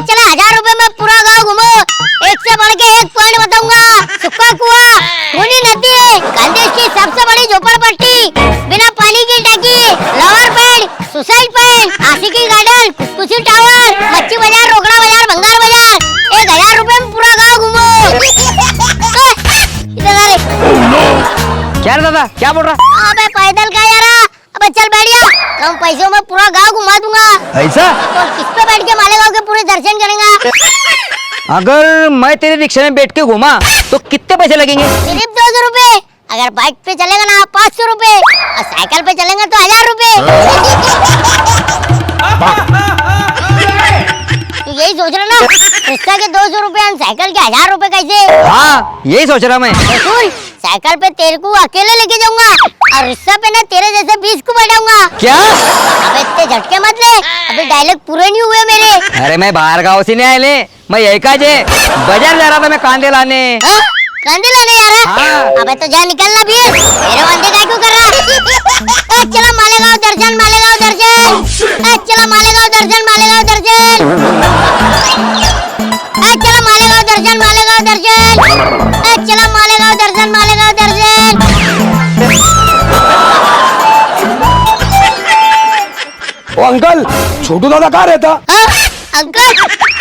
चला 1000 रुपए में पूरा गाँव घूमो। एक से बढ़ के एक पॉइंट बताऊंगा। सुक्का कुआ, खूनी नदी, खानदेश की सबसे बड़ी झोपड़पट्टी, बिना पानी की टंकी, lover point, suicide point, Aashiqui garden, कुशी टावर, मच्छी बाजार, रोकड़ा बाजार, भंगार बाजार। 1000 रुपए में पूरा गाँव घूमो। क्या रे दादा, क्या बोल रहा? अबे पैदल का यार, अबे चल बैठ जा, कम पैसों में पूरा गांव घुमा दूंगा। ऐसा? तो किस पे बैठ के मालेगांव के पूरे दर्शन करेंगा? अगर मैं तेरे रिक्शा में बैठ के घूमा तो कितने पैसे लगेंगे? सिर्फ 200 रुपए। अगर बाइक पे चलेगा ना 500 रुपए, और साइकिल पे चलेंगे तो 1000 रुपए। तू यही सोच रहा ना, रिक्शा के 200 रुपए और साइकिल के 1000 रुपए कैसे? हाँ, यही सोच रहा मैं। सुन, साइकिल पे तेरे को अकेले लेके जाऊंगा और रिक्शा पे ना तेरे जैसे 20 को बैठाऊंगा। क्या? अबे इतने झटके मत ले, अबे डायलॉग पूरे नहीं हुए मेरे। अरे मैं बाहर गाँव से नहीं आए ले, मैं यही का जे बाजार जा रहा था मैं कांदे लाने। हाँ? कांदे लाने जा रहा? हाँ। अबे तो जा निकलना भी है, मेरे वांदे काय क्यों कर रहा? चला मालेगांव दर्शन, मालेगांव दर्शन। चला मालेगांव दर्शन, मालेगांव दर्शन। चला मालेगांव दर्शन, मालेगांव दर्शन। चला मालेगांव दर्शन, मालेगांव दर्शन। ओ अंकल, छोटू दादा कहाँ रहता? हाँ? अंकल,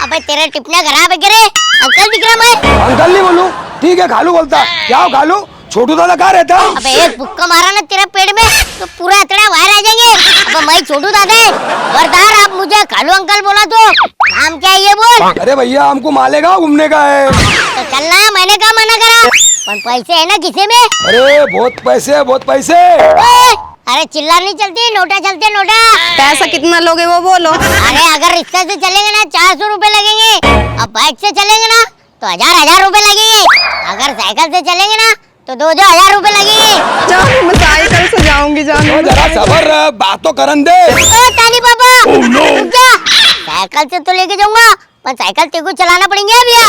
अबे तेरे टिपने खराब है क्या रे? अंकल दिख रहा मैं? अंकल नहीं बोलूं, ठीक है खालू बोलता। क्या हो खालू, छोटू दादा कहाँ रहता? अबे एक बुक्का मारा ना तेरे पेट में तो पूरा इतना बाहर आ जाएंगे। अब मैं छोटू दादा है, खबरदार आप मुझे खालू अंकल बोला तो काम क्या है ये बोल। अरे भैया हमको मालेगांव घूमने का है। तो चलना, मैंने कहा मना करा, पर पैसे है ना किसे में? अरे बहुत पैसे है, बहुत पैसे। अरे चिल्ला नहीं चलती, नोटा चलते नोटा। पैसा कितना लोगे वो बोलो। अरे अगर रिक्शा से चलेंगे ना 400 रुपए लगेंगे, अब बाइक से चलेंगे ना तो 1000 रुपए लगेंगे, अगर साइकिल से चलेंगे ना तो 2000 रुपए लगेंगे। जाओ, मैं साइकिल से जाऊंगी। जानो ओ जरा सबर, बात तो करन दे। ताली पापा, रुक जा। साइकिल से तो लेके जाऊंगा, पर साइकिल तेरे को चलाना पड़ेंगे भैया,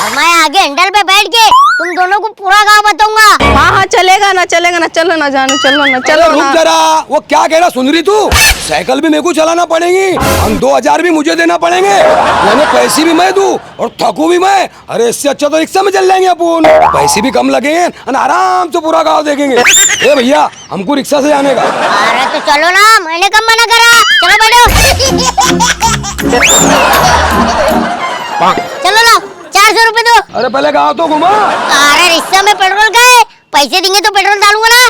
और मैं आगे हैंडल पे बैठ के तुम दोनों को पूरा गाँव बताऊंगा। हाँ हाँ, चलेगा ना, चलेगा ना। चलो ना जानू, चलो ना, चलो रुक ना। जरा, वो क्या कह रहा सुन रही तू? साइकिल भी मेरे को चलाना पड़ेगी, हम 2000 भी मुझे देना पड़ेंगे, यानी पैसे भी मैं दूं और थकू भी मैं। अरे इससे अच्छा तो रिक्शा में चल जाएंगे अपन, पैसे भी कम लगेंगे और आराम से पूरा गाँव देखेंगे। ए भैया हमको रिक्शा से जाने का। अरे तो चलो ना, मैंने कब मना करा, चलो बैठो। चलो ना, 400 रुपए दो। अरे पहले गाँव तो घुमा। अरे रिक्शा में पेट्रोल का है, पैसे देंगे तो पेट्रोल डालूंगा ना।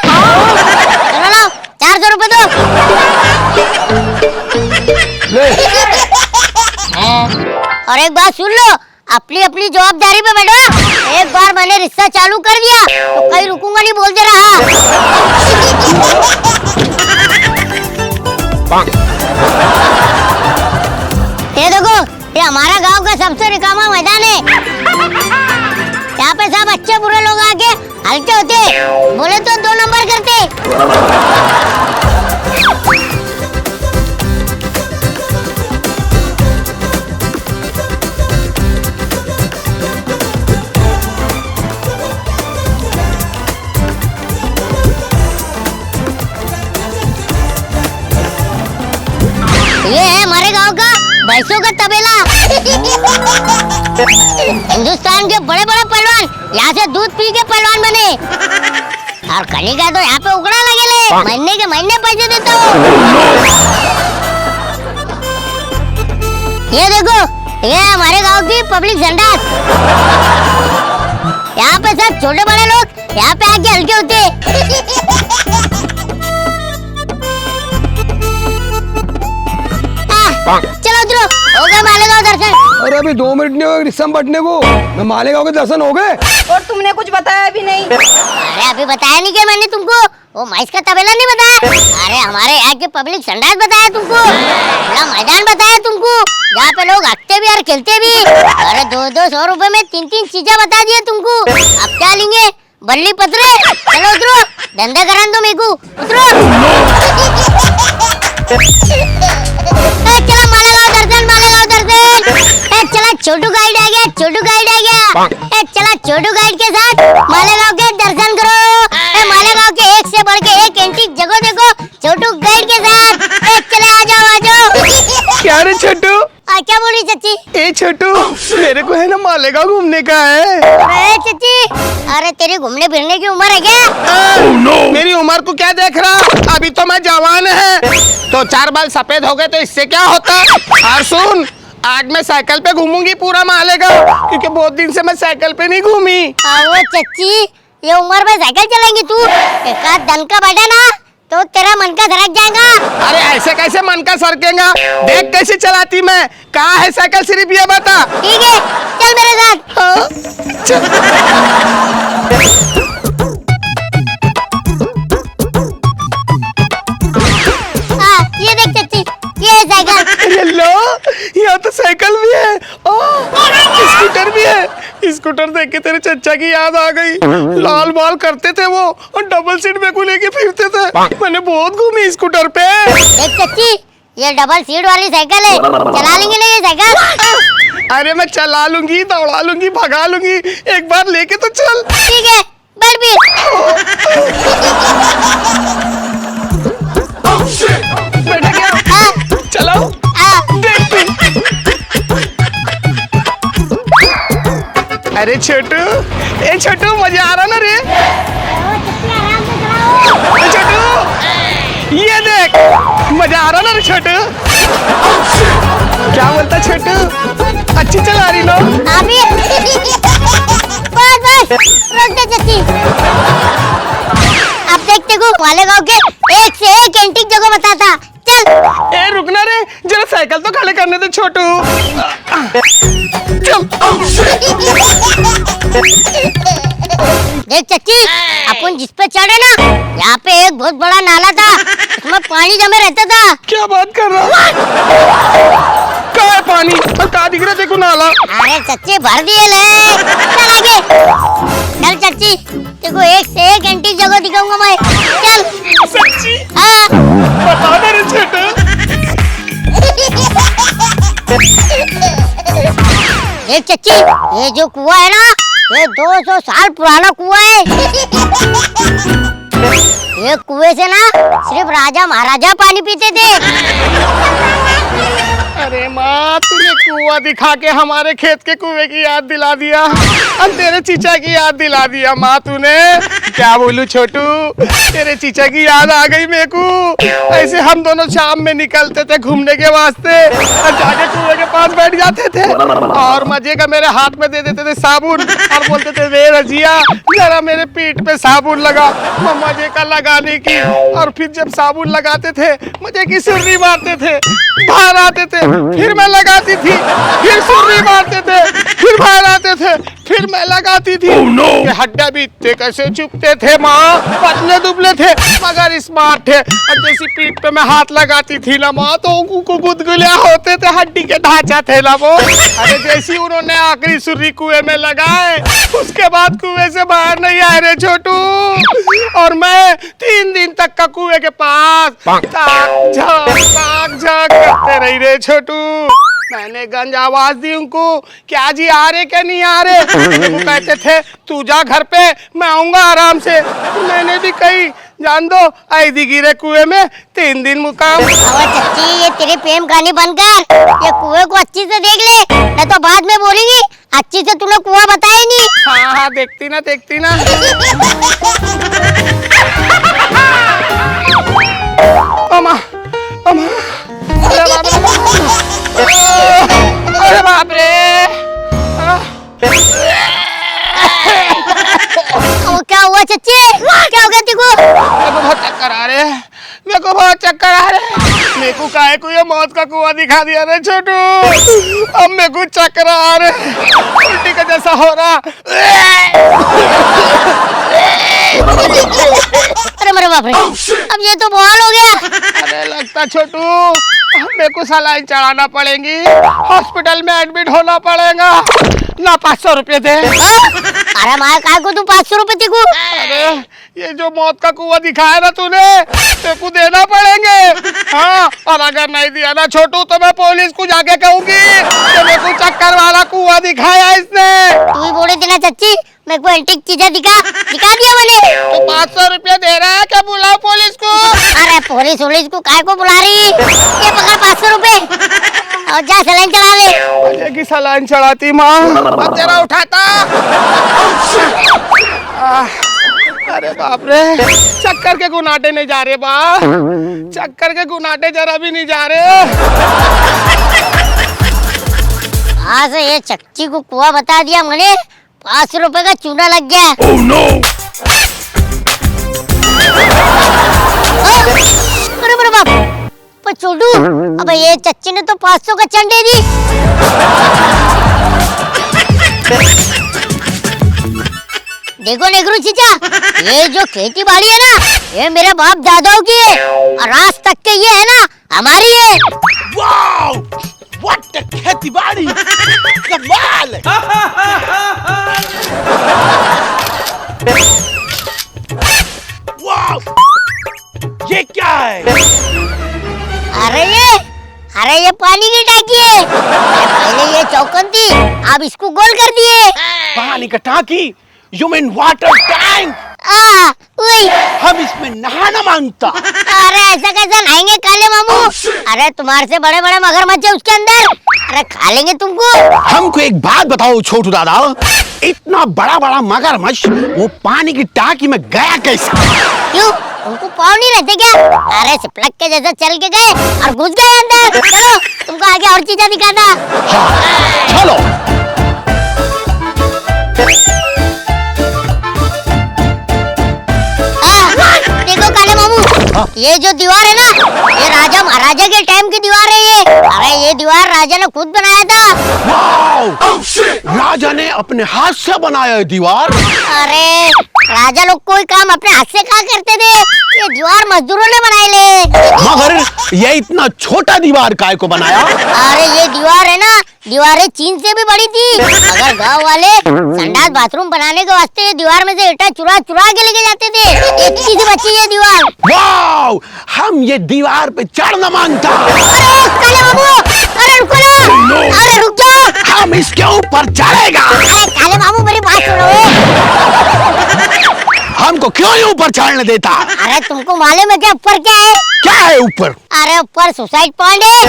चलो ना, 400 रुपए दो। ले और एक बात सुन लो, अपनी अपनी जवाबदारी पे बैठो। एक बार मैंने रिक्शा चालू कर दिया तो कहीं रुकूंगा नहीं, बोल दे रहा। ये देखो, ये हमारा गांव का सबसे रिकामा मैदान है। यहाँ पे सब अच्छे बुरे लोग आके हल्के होते, बोले तो 2 नंबर करते। ये है हमारे गांव का भैंसों का तबेला। हिंदुस्तान के बड़े बड़े पहलवान यहाँ से दूध पी के पहलवान बने, और कनिका तो यहाँ पे उगड़ा लगे ले, महीने के महीने पैसे देता हूँ। ये देखो, ये हमारे गांव की पब्लिक संडास। यहाँ पे सब छोटे बड़े लोग यहाँ पे आके हल्के होते। चलो उतरो, हो गया मालेगांव दर्शन। अरे अभी 2 मिनट नहीं हुए रिक्शा में बैठने को, मैं मालेगांव के दर्शन हो गए। और तुमने कुछ बताया भी नहीं। अरे अभी बताया नहीं क्या मैंने तुमको? वो भैंस का तबेला नहीं बताया? अरे हमारे यहाँ के पब्लिक संडास बताया तुमको, खुला मैदान बताया तुमको, जहाँ पे लोग हंसते भी और खेलते भी। अरे 200 रुपए में 3 चीजें बता दिए तुमको। अब क्या लेंगे? बल्ली पतरे। चलो उतरो, धंधा करन दो मेरे को, उतरो। चला मालेगांव दर्शन, मालेगांव दर्शन। चला छोटू गाइड आ गया, छोटू गाइड आ गया। चला छोटू गाइड के साथ मालेगांव के दर्शन करो। मालेगांव के एक से बढ़ के एक एंटीक जगह देखो छोटू गाइड के साथ। चले आ जाओ, आ जाओ। क्या रे छोटू? क्या बोल रही चाची? ए छोटू मेरे को है ना मालेगांव घूमने का है। अरे चची, अरे तेरी घूमने फिरने की उम्र है क्या? मेरी उम्र को क्या देख रहा, अभी तो मैं जवान है। तो 4 बाल सफेद हो गए तो इससे क्या होता। और सुन, आज मैं साइकिल पे घूमूंगी पूरा मालेगांव, क्योंकि बहुत दिन से मैं साइकिल पे नहीं घूमी। वो चची, ये उम्र में साइकिल चलाएंगी तू? एक आध दन का बैठा ना तो तेरा मन का सरक जाएगा। अरे ऐसे कैसे मन का सरकेगा, देख कैसे चलाती मैं। कहाँ है साइकिल, सिर्फ ये बता। ठीक है, चल मेरे साथ। चल। हाँ, ये देख चची, ये है साइकिल। अरे लो, यहाँ तो साइकिल भी है, स्कूटर भी है। स्कूटर देख के तेरे चचा की याद आ गई। लाल बाल करते थे वो और डबल सीट में को लेके फिरते थे। मैंने बहुत घूमी स्कूटर पे। देख चची, ये डबल सीट वाली साइकिल है, चला लेंगे ना ये साइकिल? अरे मैं चला लूंगी, दौड़ा लूंगी, भगा लूंगी, एक बार लेके तो चल। ठीक है, बैठ भी। बैठा क्या? हाँ, चलो हाँ। देख तू। अरे छोटू, ए छोटू मजा आ रहा ना रे? ए छोटू, ये देख मजा आ रहा ना रे छोटू? क्या बोलता छोटू, अच्छी चला रही लो। अभी बस बस, रोक दे चची। अब देखते को मालेगांव के एक से एक एंटीक जगह बताता। चल। ए रुकना रे, जरा साइकिल तो खड़े करने दे छोटू। चल। देख चची, अपन जिस पे चढ़े ना, यहाँ पे एक बहुत बड़ा नाला था, उसमें पानी जमे रहता था। क्या बात कर रहा? कहाँ है पानी और कहाँ दिख रहा देखो नाला? अरे चच्ची भर दिए ले। चल आगे। चल चच्ची, देखो एक से एक एंटीक जगह दिखाऊंगा मैं। चल। सच्ची? हाँ। बता दे रे छोटू। देख चच्ची, ये जो कुआं है ना, ये 200 साल पुराना कुआं है। ये कुएं से ना सिर्फ राजा महाराजा पानी पीते थे। अरे माँ, तूने कुआं दिखा के हमारे खेत के कुएं की याद दिला दिया और तेरे चीचा की याद दिला दिया। माँ तूने क्या बोलूं छोटू, तेरे चीचा की याद आ गई मेरे को। ऐसे हम दोनों शाम में निकलते थे घूमने के वास्ते और जाके कुएं के पास बैठ जाते थे और मजे का मेरे हाथ में दे देते थे साबुन और बोलते थे वे रजिया जरा मेरे पीठ पे साबुन लगा। मैं मजे का लगाने की, और फिर जब साबुन लगाते थे मजे की सुर्री मारते थे, बाहर आते थे, फिर मैं लगाती थी, फिर सुर्री मारते थे, फिर बाहर आते थे, फिर मैं लगाती थी। ये हड्डा भी इतने कैसे चुपते थे माँ, पतले दुबले थे मगर स्मार्ट थे। और जैसी पीठ पे मैं हाथ लगाती थी ना माँ, तो उनको गुदगुलिया होते थे, हड्डी के ढांचा थे ना वो। अरे जैसी उन्होंने आखिरी सुर्री कुएं में लगाए, उसके बाद कुएं से बाहर नहीं आए रे छोटू। और मैं 3 दिन तक का कुएं के पास ताक झाक करते रही रे छोटू। मैंने गंज आवाज दी उनको, क्या जी आ रहे क्या नहीं आ रहे? वो कहते थे तू जा घर पे, मैं आऊंगा आराम से। तो मैंने भी कही जान दो, आई दी गिरे कुएं में 3 दिन मुकाम। अब चच्ची, ये तेरी प्रेम कहानी बनकर ये कुएं को अच्छी से देख ले, नहीं तो बाद में बोलेंगी अच्छी से तूने कुआं बताया नहीं। हाँ हाँ, देखती ना देखती ना। अम्मा अम्मा, अरे बाप रे। क्या हुआ चच्ची, क्या हो गया तेको? मेरे को बहुत चक्कर आ रहे हैं, मेरे को बहुत चक्कर आ रहे हैं। मेरे को काहे को ये मौत का कुआं दिखा दिया रे छोटू। अब मेरे को चक्कर आ रहे, उल्टी का जैसा हो रहा। अरे मेरे बाप रे, अब ये तो बवाल हो गया। अरे लगता छोटू मेरे को सलाइन चढ़ाना पड़ेगी, हॉस्पिटल में एडमिट होना पड़ेगा ना। 500 रुपये दे। अरे मार काय को तू 500 रुपए तेको? अरे ये जो मौत का कुआं दिखाया ना तूने, तेरे को देना पड़ेंगे। हाँ, और अगर नहीं दिया ना छोटू तो मैं पुलिस को जाके कहूंगी कि मेरे को चक्कर वाला कुआं दिखाया इसने। तू ही बोले थे ना चच्ची, मेरे को एंटीक चीजें दिखा दिया मैंने। तो 500 रुपया दे रहा है क्या? बुलाओ पुलिस को। अरे पुलिस को काय को बुला रही? ये पकड़ 500 रुपए और जा सलाइन चला ले। ये की सलाइन चढ़ाती माँ, अब तेरा उठाता। अरे बाप रे, चक्कर के गुनाटे नहीं जा रहे बा, चक्कर के गुनाटे जरा भी नहीं जा रहे। हाँ से ये चक्ची को कुआ बता दिया मैंने, 500 रुपए का चूना लग गया। Oh no! अरे मेरे बाप, पर छोटू, अबे ये चच्ची ने तो 500 का चंडे दी। देखो नेगरू चीचा, ये जो खेती बाड़ी है ना, ये मेरे बाप दादाओं की है और आज तक के ये है ना हमारी है। वाओ, व्हाट अ खेती बाड़ी, कमाल है। वाओ, ये क्या है? अरे ये पानी की टाकी है। पहले ये चौकन थी, अब इसको गोल कर दिए। पानी का टाकी, यू मीन वाटर टैंक? हम इसमें नहाना मांगता। अरे ऐसा कैसा नहाएंगे काले मामू? अरे तुम्हारे से बड़े बड़े मगरमच्छ है उसके अंदर, अरे खा लेंगे तुमको। हमको एक बात बताओ छोटू दादा, इतना बड़ा बड़ा मगरमच्छ वो पानी की टाकी में गया कैसे? क्यों, तुमको पाँव नहीं रहते क्या? अरे सिपलक के जैसे चल के गए और घुस गए अंदर। चलो तुमको आगे और चीजें दिखाता। हाँ, चलो। देखो काले मामू, ये जो दीवार है ना, ये राजा महाराजा के टाइम की दीवार है ये। अरे ये दीवार राजा ने खुद बनाया था। वाओ, राजा ने अपने हाथ से बनाया है दीवार? अरे राजा लोग कोई काम अपने हाथ से कहा करते थे, ये दीवार मजदूरों ने बनाए ले। मगर ये इतना छोटा दीवार काय को बनाया? अरे ये दीवार है ना, दीवारें चीन से भी बड़ी थी, मगर गांव वाले संडास बाथरूम बनाने के वास्ते ये दीवार में से ईटा चुरा चुरा के लेके जाते थे। इतनी सी बची ये दीवार। वाओ, हम ये दीवार पे चढ़ना मांगता। अरे काले बाबू, अरे रुको ना, अरे रुक जाओ। हम इसके ऊपर चढ़ेगा। अरे काले बाबू मेरी बात सुनो। हमको क्यों नहीं ऊपर चढ़ने देता? अरे तुमको मालूम है क्या ऊपर क्या है? क्या है ऊपर? अरे ऊपर सुसाइड पॉइंट है,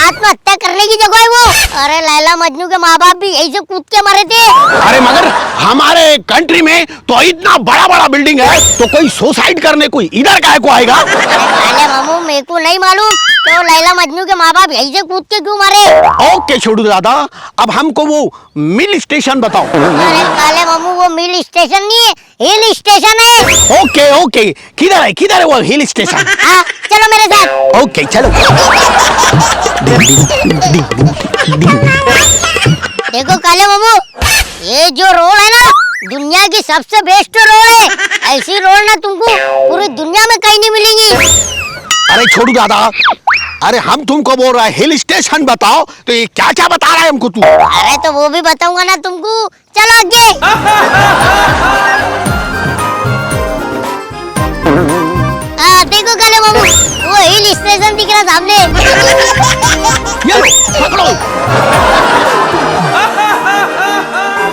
आत्महत्या करने की जगह है वो। अरे लैला मजनू के माँ बाप भी यही से कूद के मरे थे। अरे मगर हमारे कंट्री में तो इतना बड़ा बड़ा बिल्डिंग है, तो कोई सुसाइड करने कोई इधर काहे को आएगा? अरे मामू मेरे को नहीं मालूम, तो लैला मजनू के माँ बाप यही से कूद के क्यों मरे? ओके छोटू दादा, अब हमको वो मिल स्टेशन बताओ। अरे काले मामू वो मिल स्टेशन नहीं है, हिल स्टेशन है। ओके ओके, किधर है वो हिल स्टेशन? हाँ चलो मेरे साथ। ओके चलो। देखो काले मामू, ये जो रोड है ना, दुनिया की सबसे बेस्ट रोड है। ऐसी रोड ना तुमको पूरी दुनिया में कहीं नहीं मिलेगी। अरे छोटू दादा, अरे हम तुमको बोल रहा है हिल स्टेशन बताओ, तो ये क्या क्या बता रहा है हमको तू? अरे तो वो भी बताऊंगा ना तुमको, चलो आगे। देखो काले मामू, वो हिल स्टेशन दिख रहा सामने। ये लो, पकड़ो।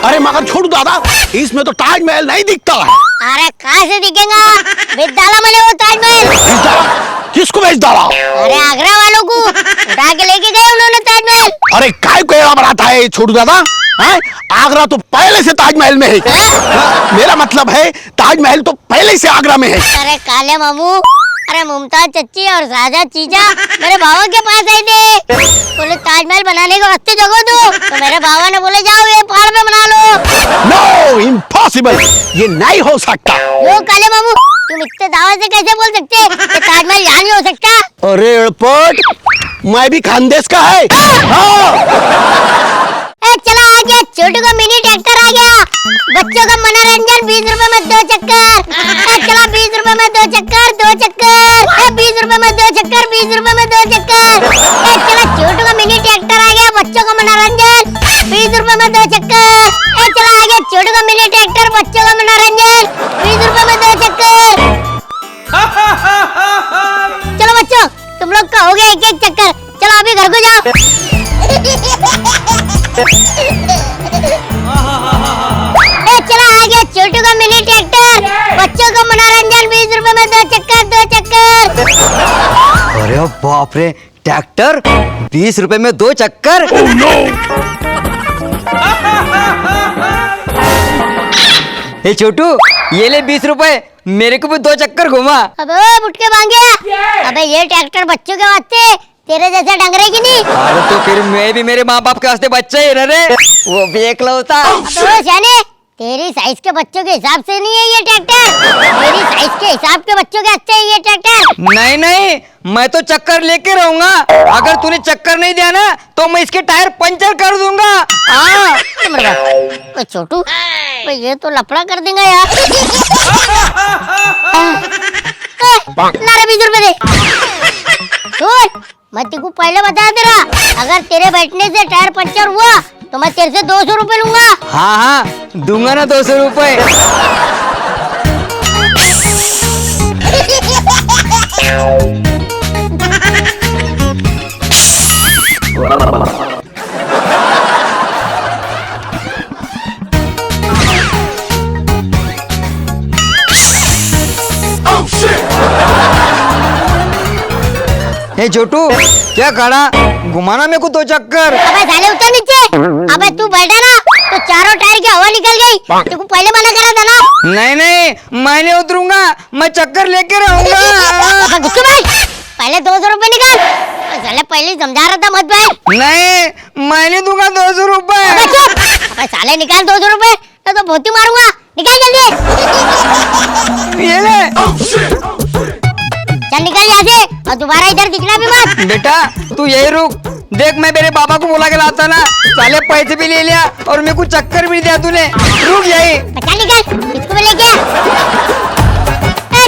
अरे मगर छोटू दादा, इसमें तो ताजमहल नहीं दिखता है। अरे कहाँ से दिखेगा? बेच डाला मैंने वो ताजमहल। बेच डाला? किसको बेच डाला? अरे आगरा वालों को उठा के लेके गए उन्होंने ताजमहल। अरे काय को एड़ा बनाता है छोटू दादा? हैं? आगरा तो पहले से ताजमहल में है। मेरा मतलब है ताजमहल तो पहले से आगरा में है। अरे काले मामू, अरे मुमताज चच्ची और राजा चीजा मेरे बाबा के पास आए थे, बोले ताजमहल बनाने के वास्ते जगह दो, तो मेरे बाबा ने बोले जाओ ये पहाड़ पे बना लो। नो, इम्पॉसिबल, ये नहीं हो सकता। यो काले मामू, तुम इतने दावा से कैसे बोल सकते हैं कि ताजमहल यहाँ नहीं हो सकता? अरे एयरपोर्ट, मैं भी खानदेश का है। हाँ। चला आ गया, छोटू का मिनी ट्रैक्टर आ गया। बच्चों का मनोरंजन 20 रुपए में 2 चक्कर। चला 20 रुपए में 2 चक्कर, 2 चक्कर। 20 रुपए में 2 चक्कर, 20 रुपए में 2 चक्कर। चला छोटू का मिनी ट्रैक्टर आ गया, बच्चों का मनोरंजन 20 रुपए में 2 चक्कर। चला आ गया छोटू का मिनी ट्रैक्टर, बच्चों का मनोरंजन 20 रुपए में 2 चक्कर। चलो बच्चों, तुम लोग का हो गया एक एक चक्कर, चलो अभी घर को जाओ। चला आ गया का मिनी ट्रैक्टर, बच्चों का मनोरंजन, 20 रुपए में 2 चक्कर 2 चक्कर। अरे बाप रे, ट्रैक्टर 20 रुपए में 2 चक्कर। ए छोटू, ये ले 20 रुपए, मेरे को भी 2 चक्कर घुमा। अबे बुटके मांगे, अबे ये ट्रैक्टर बच्चों के वास्ते, तेरे जैसा डंगरे की नहीं। अरे तो फिर मैं भी मेरे माँ बाप के वास्ते बच्चा ही रह रे, वो भी एकलौता। अबे जाने, तेरी साइज के बच्चों के हिसाब से नहीं है ये ट्रैक्टर, तेरी साइज के हिसाब के बच्चों के अच्छे है ये ट्रैक्टर। नहीं नहीं, मैं तो चक्कर लेके रहूंगा। अगर तूने चक्कर नहीं दिया ना तो मैं इसके टायर पंचर कर दूंगा। हाँ छोटू, ये तो लफड़ा कर देगा यार। नारे 20 रुपए दे। सुन, मैं तेको पहले बताया तेरा, अगर तेरे बैठने से टायर पंचर हुआ तो मैं तेरे से 200 रुपए लूंगा। हाँ हाँ, दूंगा ना 200 रुपए। ए छोटू, क्या खड़ा, घुमाना मेरे को 2 चक्कर। अबे साले उतर नीचे। अबे तू बैठा ना तो चारों टायर की हवा निकल गई। तेको पहले मना करा था ना। नहीं नहीं, मैं नहीं उतरूंगा, मैं चक्कर लेके रहूंगा। अबे गुस्से में, पहले 200 रुपए निकाल। अबे साले पहले ही समझा रहा था मत बैठ। नहीं, मैं नहीं दूंगा 200 रुपए। अबे चुप। अबे साले निकाल 200 रुपए, तो भोती मारूंगा। निकाल जल्दी। ये ले। चल निकल यहाँ से, और दोबारा इधर दिखना भी मत। बेटा तू यही रुक, देख मैं मेरे पापा को बुला के लाता ना, साले पैसे भी ले लिया और मेरे को चक्कर भी दिया तूने। रुक यही। चल निकल, इसको भी लेके आ।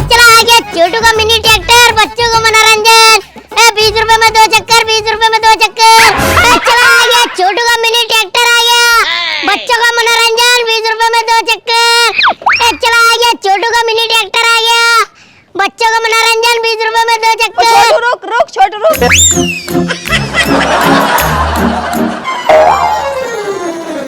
चला आ गया छोटू का मिनी ट्रैक्टर, बच्चों को मनोरंजन। 20 रुपए में 2 चक्कर, 20 रुपए में 2 चक्कर। चला आ गया छोटू का मिनी ट्रैक्टर आ गया, बच्चों का मनोरंजन, 20 रुपए में 2 चक्कर। चला आ गया छोटू का मिनी ट्रैक्टर आ गया, बच्चों का मनोरंजन, 20 रुपए में 2 चक्कर। छोटू रुक रुक, छोटू रुक।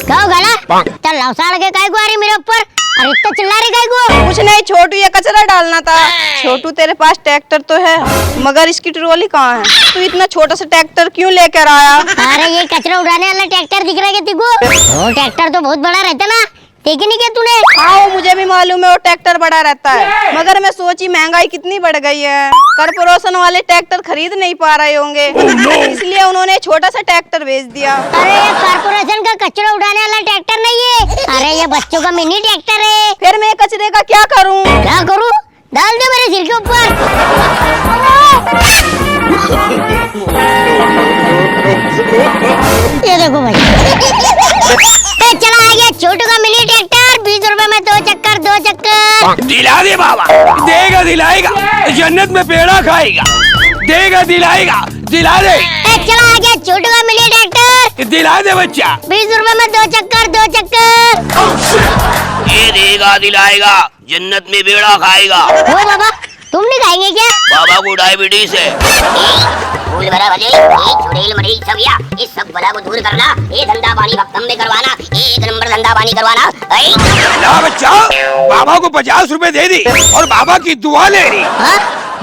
क्या हो गला? चल लवसा लगे काय को आ रही मेरे ऊपर, अरे इतना चिल्ला रही काय को? कुछ नहीं छोटू, ये कचरा डालना था। छोटू तेरे पास ट्रैक्टर तो है, मगर इसकी ट्रॉली कहाँ है? तू इतना छोटा सा ट्रैक्टर क्यों लेकर आया? अरे ये कचरा उड़ाने वाला ट्रैक्टर दिख रहा है क्या तेको? वो ट्रैक्टर तो बहुत बड़ा रहता ना, देखी नहीं क्या तूने? हाँ वो मुझे भी मालूम है, वो ट्रैक्टर बड़ा रहता है, मगर मैं सोची महंगाई कितनी बढ़ गई है, कॉर्पोरेशन वाले ट्रैक्टर खरीद नहीं पा रहे होंगे, इसलिए उन्होंने छोटा सा ट्रैक्टर बेच दिया। अरे ये कॉर्पोरेशन का कचरा उड़ाने वाला ट्रैक्टर नहीं है, अरे ये बच्चों का मिनी ट्रैक्टर है। फिर मैं कचरे का क्या करूं? क्या करूं? डाल दे मेरे सिर के ऊपर। ये देखो भाई। चला आ गया छोटू का मिनी ट्रैक्टर, 20 रुपए में 2 चक्कर 2 चक्कर। दिला दे बाबा, देगा दिलाएगा, जन्नत में पेड़ा खाएगा, देगा दिलाएगा, दिला दे। चला आ गया छोटू का मिनी ट्रैक्टर, दिला दे बच्चा। 20 रुपए में 2 चक्कर 2 चक्कर। ये देगा दिलाएगा, जन्नत में बेड़ा खाएगा। ओ बाबा, तुम नहीं खाएंगे क्या? बाबा को डायबिटीज है। फूल भरा भले, एक छुड़ैल मरीज छविया, इस सब बला को दूर करना, ये धंधा पानी भक्तम में करवाना, एक नंबर धंधा पानी करवाना। ला बच्चा, बाबा को 50 रुपए दे दी और बाबा की दुआ ले ली।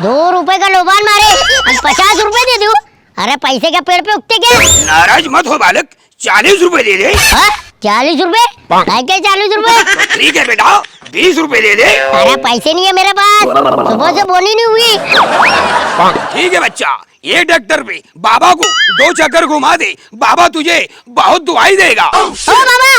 2 रुपए का लोबान मारे, हम 50 रुपए दे दूं? अरे पैसे क्या पेड़ पे उगते क्या? नाराज मत हो बालक, 40 रुपए दे दे। 40 रुपए? क्या 40 रुपए? ठीक है बेटा, 20 रुपए दे दे। अरे पैसे नहीं है मेरे पास, सुबह से बोनी नहीं हुई। ठीक है बच्चा, ये ट्रैक्टर पे बाबा को 2 चक्कर घुमा दे, बाबा तुझे बहुत दुआई देगा। ओ बाबा,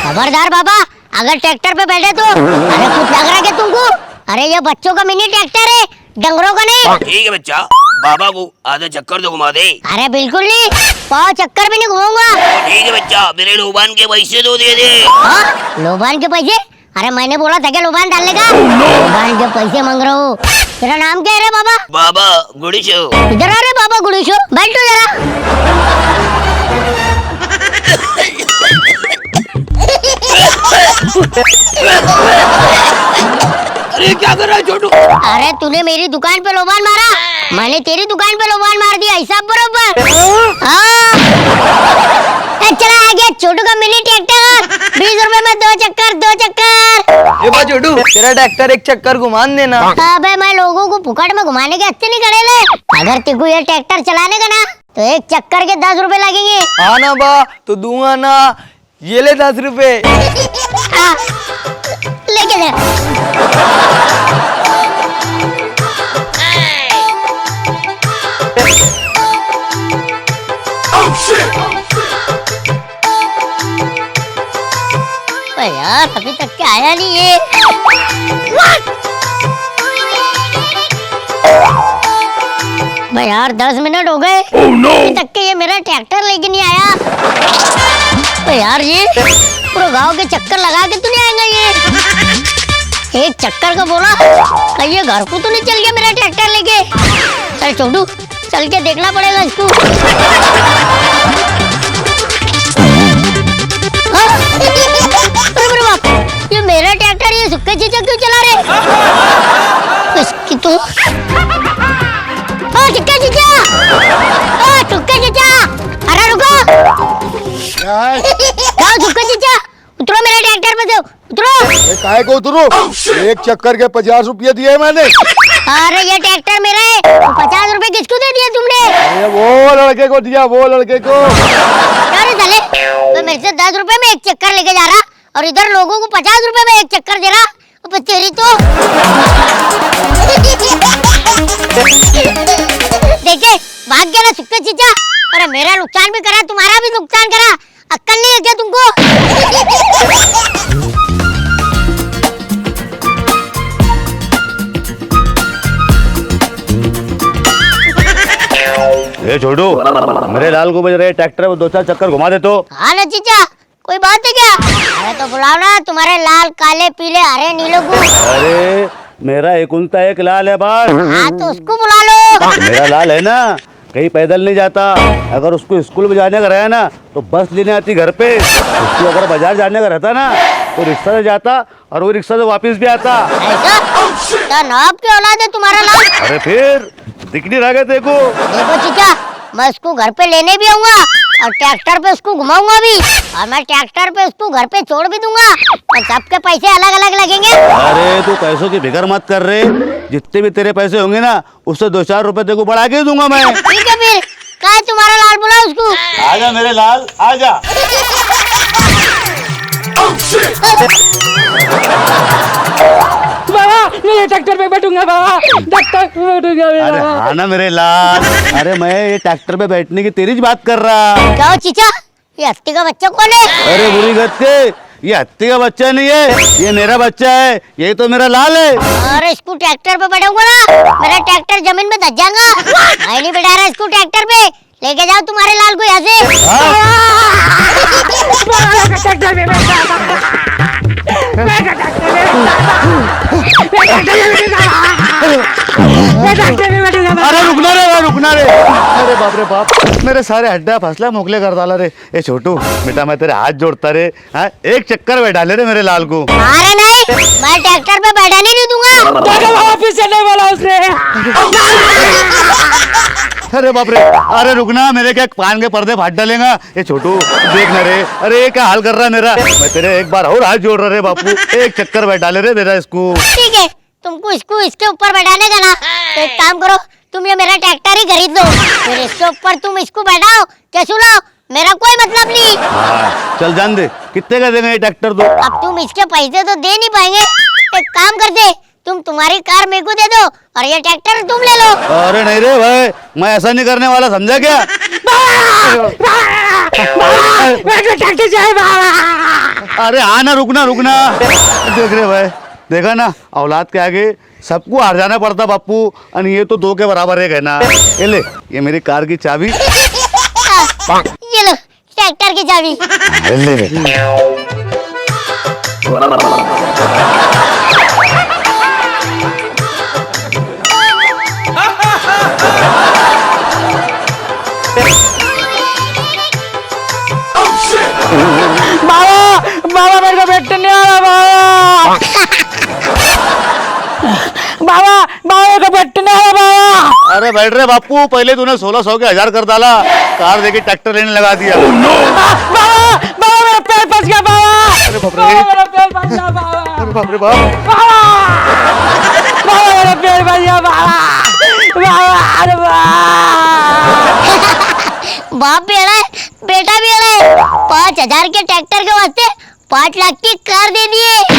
खबरदार बाबा, अगर ट्रैक्टर पे बैठे तो। अरे कुछ लग रहा है क्या तुमको? अरे ये बच्चों का मिनी ट्रैक्टर है, डंगरों का नहीं। ठीक है बच्चा, बाबा को आधा चक्कर तो घुमा दे। अरे बिल्कुल नहीं, 5 चक्कर भी नहीं घुमाऊंगा। ठीक है बच्चा, मेरे लोबान के पैसे तो दे दे। लोबान के पैसे? अरे मैंने बोला था क्या लोबान डालने का? लोबान के पैसे मांग रहा हूँ। तेरा नाम क्या है रे बाबा? बाबा गुड़ीशो। इधर आ रे बाबा गुड़ीशो, बैठ तू जरा। अरे क्या कर रहा है छोटू? अरे तूने मेरी दुकान पे लोबान मारा, मैंने तेरी दुकान पे लोबान मार दिया, हिसाब बरोबर। चला आ गया छोटू का मिनी ट्रैक्टर, 20 रुपए में 2 चक्कर 2 चक्कर। देखो छोटू, तेरा ट्रैक्टर एक चक्कर घुमा देना। अबे मैं लोगों को फुकट में घुमाने के हत्ते नहीं करे ले। अगर तेको ये ट्रैक्टर चलाने का ना तो एक चक्कर के 10 रुपए लगेंगे। हाँ ना बा, तो दूंगा ना। ये ले 10 रुपए। हाँ, लेके जा। यार अभी तक क्या आया नहीं है। भाई यार 10 मिनट हो गए अभी तक के ये मेरा ट्रैक्टर लेके नहीं आया। तो यार ये पूरे गांव के चक्कर लगा के तो नहीं आएगा ये। एक चक्कर का बोला कहीं ये घर को तो नहीं चल गया मेरा ट्रैक्टर लेके। चल छोटू चल के देखना पड़ेगा इसको। अरे बाप, ये मेरा ट्रैक्टर ये सुक्के चीचा क्यों चला रहे? इसकी तो सुक्के चीचा, सुक्के चीचा, अरे रुको। क्या सुक्के चीचा, उतरो मेरे ट्रैक्टर में से, उतरो। काहे को उतरू? एक चक्कर के 50 रुपये दिए मैंने। अरे ये ट्रैक्टर मेरा है, तो 50 रुपए किसको दे दिए तुमने? अरे वो लड़के को दिया, वो लड़के को। अरे साले, तो मेरे से 10 रुपए में एक चक्कर लेके जा रहा और इधर लोगों को 50 रुपए में एक चक्कर दे रहा। अब तेरी तो देखे भाग गया ना सुक्के चीचा। अरे मेरा नुकसान भी करा, तुम्हारा भी नुकसान करा। अक्कल नहीं है क्या तुमको? ए छोटू, मेरे लाल को बज रहे ट्रैक्टर में 2-4 चक्कर घुमा दे तो। हाँ ना चीचा, कोई बात है क्या? अरे तो बुलाओ ना तुम्हारे लाल काले पीले हरे नीलों को। अरे मेरा एक लाल है बार। हाँ तो उसको बुला लो। मेरा लाल है ना, कहीं पैदल नहीं जाता। अगर उसको स्कूल में जाने का रहा ना तो बस लेने आती घर पे। उसको अगर बाजार जाने का रहता ना तो रिक्शा से जाता और वो रिक्शा से वापस भी आता। ऐसा? क्या नवाब की औलाद है तुम्हारा लाल? अरे फिर दिख नहीं रहा देखो। देखो चीचा, मैं उसको घर पे लेने भी आऊंगा और ट्रैक्टर पे उसको घुमाऊंगा भी, और मैं ट्रैक्टर पे उसको घर पे छोड़ भी दूंगा और सबके पैसे अलग अलग लगेंगे। अरे तू पैसों की फिक्र मत कर रहे, जितने भी तेरे पैसे होंगे ना उससे 2-4 रुपए तेरे को बढ़ा के दूंगा मैं। ठीक है फिर, कहा है तुम्हारा लाल, बुला उसको। आजा मेरे लाल, आजा। बाबा मैं ट्रैक्टर पे बैठूंगा, बाबा ट्रैक्टर पे बैठूंगा अरे हाँ ना मेरे लाल, अरे मैं ये ट्रैक्टर पे बैठने की तेरी बात कर रहा। क्या हो चीचा, ये हत्ती का बच्चा कौन है? अरे बुरी गत्ते, ये हत्ती का बच्चा नहीं है, ये मेरा बच्चा है, ये तो मेरा लाल है। अरे इसको ट्रैक्टर पे बैठाऊंगा ना, मेरा ट्रैक्टर जमीन में धस जाएगा। मैं नहीं बैठा रहा इसको ट्रैक्टर पे, लेके जाओ तुम्हारे लाल को यहाँ अरे रुकना रे। अरे बाप रे बाप, मेरे सारे हड्डा फसला मोकले कर डाला रे। ए छोटू बेटा, मैं तेरे हाथ जोड़ता रे, हाँ एक चक्कर बैठा ले रे मेरे लाल को। अरे नहीं, मैं ट्रैक्टर पे बैठाने नहीं दूंगा। वापस चलने वाला उसने। अरे बाप रे, अरे रुकना, मेरे क्या कान के पर्दे फाड़ डालेगा। ये छोटू देख ना रे, अरे क्या हाल कर रहा है मेरा। मैं तेरे एक बार और हाथ जोड़ रहा रे बापू, एक चक्कर बैठा ले रे मेरा इसको। ठीक है, तुमको इसको इसके ऊपर बैठाने का ना, तो एक काम करो, तुम ये मेरा ट्रैक्टर ही खरीद लो, फिर इसके ऊपर तुम इसको बैठाओ, कैसे लो, मेरा कोई मतलब नहीं। हाँ, चल जान दे, कितने का देंगे ये ट्रैक्टर तो? अब तुम इसके पैसे तो दे नहीं पाएंगे, एक काम करते, तुम तुम्हारी कार मेरे को दे दो और ये ट्रैक्टर तुम ले लो। अरे नहीं रे भाई, मैं ऐसा नहीं करने वाला, समझा क्या? अरे हाँ ना, रुकना देख रहे भाई, देखा ना औलाद के आगे सबको हार जाना पड़ता बापू, और ये तो 2 के बराबर है ना। ये ले, ये मेरी कार की चाबी। ये लो ट्रैक्टर की चाबी। ले। बाबा मेरे को बैठने नहीं आ रहा। बाबा मेरे को बैठने आ रहा। अरे बैठ रहे बापू, पहले तूने 1600 के 1000 कर डाला, कार देके ट्रैक्टर लेने लगा दिया। बाबा मेरा पैर फंस गया। बाबा मेरा पैर फंस गया। बाबा बाप रे बाप। बाबा मेरे पेड़ भैया बाबा बाबा अरे बाप भी अड़ा है, बेटा भी अड़ा है। 5,000 के ट्रैक्टर के वास्ते 5 लाख की कार दे दिए।